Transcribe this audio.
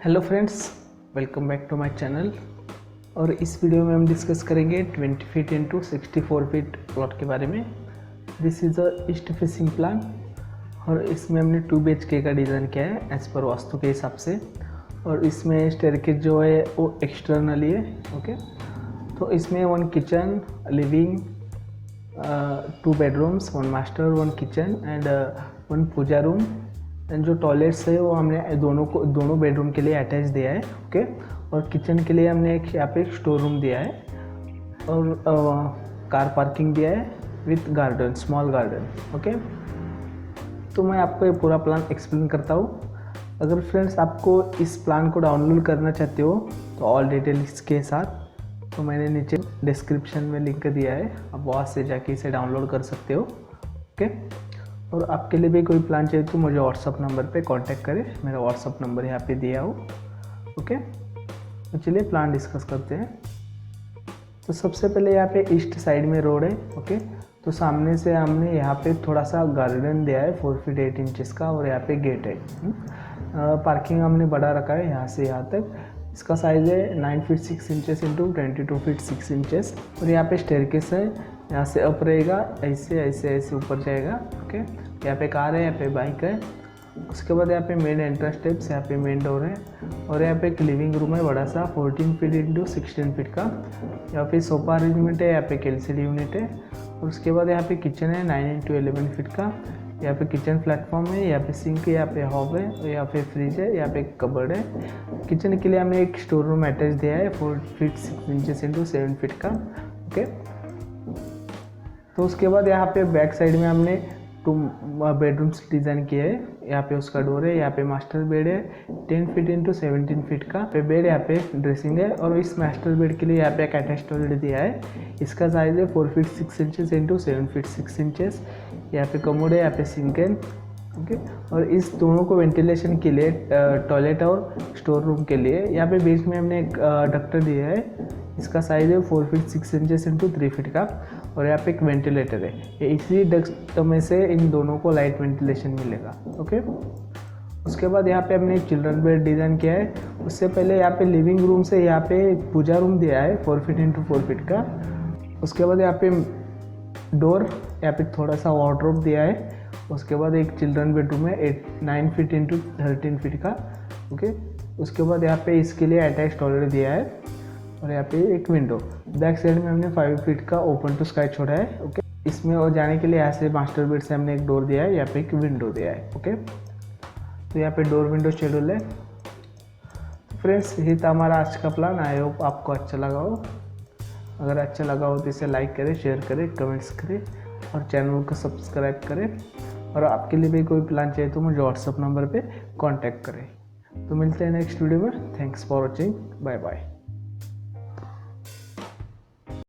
Hello friends, welcome back to my channel. और इस video में हम डिस्कस करेंगे 20 फीट इंटू 64 फीट प्लॉट के बारे में। This is a east facing plan और इसमें हमने 2 BHK का डिज़ाइन किया है एज़ पर वास्तु के हिसाब से। और इसमें स्टेयरकेस जो है वो एक्सटर्नली है। ओके, तो इसमें 1 kitchen, living, 2 bedrooms, 1 master, 1 kitchen and 1 puja room. And जो टॉयलेट्स है वो हमने दोनों बेडरूम के लिए अटैच दिया है। ओके, और किचन के लिए हमने एक यहाँ पे स्टोर रूम दिया है और कार पार्किंग दिया है with garden, small garden. Okay, तो मैं आपको ये पूरा प्लान एक्सप्लेन करता हूँ। अगर फ्रेंड्स आपको इस प्लान को डाउनलोड करना चाहते हो तो ऑल डिटेल्स के साथ तो मैंने नीचे डिस्क्रिप्शन में लिंक दिया है, आप वहाँ से जाके इसे डाउनलोड कर सकते हो। ओके, और आपके लिए भी कोई प्लान चाहिए तो मुझे व्हाट्सअप नंबर पे कांटेक्ट करें, मेरा व्हाट्सअप नंबर यहाँ पे दिया हो। ओके, तो चलिए प्लान डिस्कस करते हैं। तो सबसे पहले यहाँ पे ईस्ट साइड में रोड है। ओके, तो सामने से हमने यहाँ पे थोड़ा सा गार्डन दिया है 4 फीट 8 इंचेस का और यहाँ पे गेट है। पार्किंग हमने बढ़ा रखा है यहाँ से यहाँ तक। इसका साइज़ है 9 feet 6 inches into 22 feet 6 inches. और यहाँ पे स्टेयरकेस है, यहाँ से अप रहेगा, ऐसे ऐसे ऐसे ऊपर जाएगा। ओके, यहाँ पे कार है, यहाँ पे बाइक है। उसके बाद यहाँ पे मेन एंट्रेंस स्टेप्स, यहाँ पे मेन डोर है और यहाँ पे एक लिविंग रूम है बड़ा सा 14 फीट इंटू 16 फीट का। यहाँ पे सोफा अरेंजमेंट है, यहाँ पे एलसीडी यूनिट है। और उसके बाद यहाँ पे किचन है 9 इंटू 11 फीट का। यहाँ पे किचन प्लेटफॉर्म है, यहाँ पे सिंक है, यहाँ पे हॉब है और यहाँ पे फ्रिज है, यहाँ पे कबर्ड है। किचन के लिए हमने एक स्टोर रूम अटैच दिया है 4 फीट 6 इंचेस इंटू 7 फीट का। ओके, तो उसके बाद यहाँ पे बैक साइड में हमने 2 बेडरूम्स डिज़ाइन किए हैं। यहाँ पे उसका डोर है, यहाँ पे मास्टर बेड है 10 फीट इंटू 17 फीट का। पे बेड, यहाँ पे ड्रेसिंग है और इस मास्टर बेड के लिए यहाँ पे एक अटैच टॉयलेट दिया है। इसका साइज़ है 4 feet 6 inches into 7 feet 6 inches. यहाँ पे कमोड है, यहाँ पे सिंक है। ओके, और इस दोनों को वेंटिलेशन के लिए टॉयलेट और स्टोर रूम के लिए यहाँ पे बीच में हमने एक डक्टर दिया है। इसका साइज़ है 4 फीट 6 इंचेस इंटू 3 फीट का और यहाँ पे एक वेंटिलेटर है। ये इसी डक्ट में से इन दोनों को लाइट वेंटिलेशन मिलेगा। ओके, उसके बाद यहाँ पे हमने एक चिल्ड्रन बेड डिज़ाइन किया है। उससे पहले यहाँ पे लिविंग रूम से यहाँ पे पूजा रूम दिया है 4 फीट इंटू 4 फीट का। उसके बाद यहाँ पे डोर, यहाँ पे थोड़ा सा वार्डरोब दिया है। उसके बाद एक चिल्ड्रन बेडरूम है 9 फीट इंटू 13 फीट का। ओके, उसके बाद यहाँ पे इसके लिए अटैच टॉयलेट दिया है और यहाँ पे एक विंडो। बैक साइड में हमने 5 फीट का ओपन टू स्काई छोड़ा है। ओके, इसमें और जाने के लिए यहाँ से मास्टर बेड से हमने एक डोर दिया है, यहाँ पे एक विंडो दिया है। ओके, तो यहाँ पे डोर विंडो शेड्यूल है। फ्रेंड्स, ये था हमारा आज का प्लान। आई होप आपको अच्छा लगा हो। अगर अच्छा लगा हो तो इसे लाइक करें, शेयर करें, कमेंट्स करें और चैनल को सब्सक्राइब करें। और आपके लिए भी कोई प्लान चाहिए तो मुझे व्हाट्सअप नंबर पे कांटेक्ट करें। तो मिलते हैं नेक्स्ट वीडियो में। Thanks for watching, bye bye.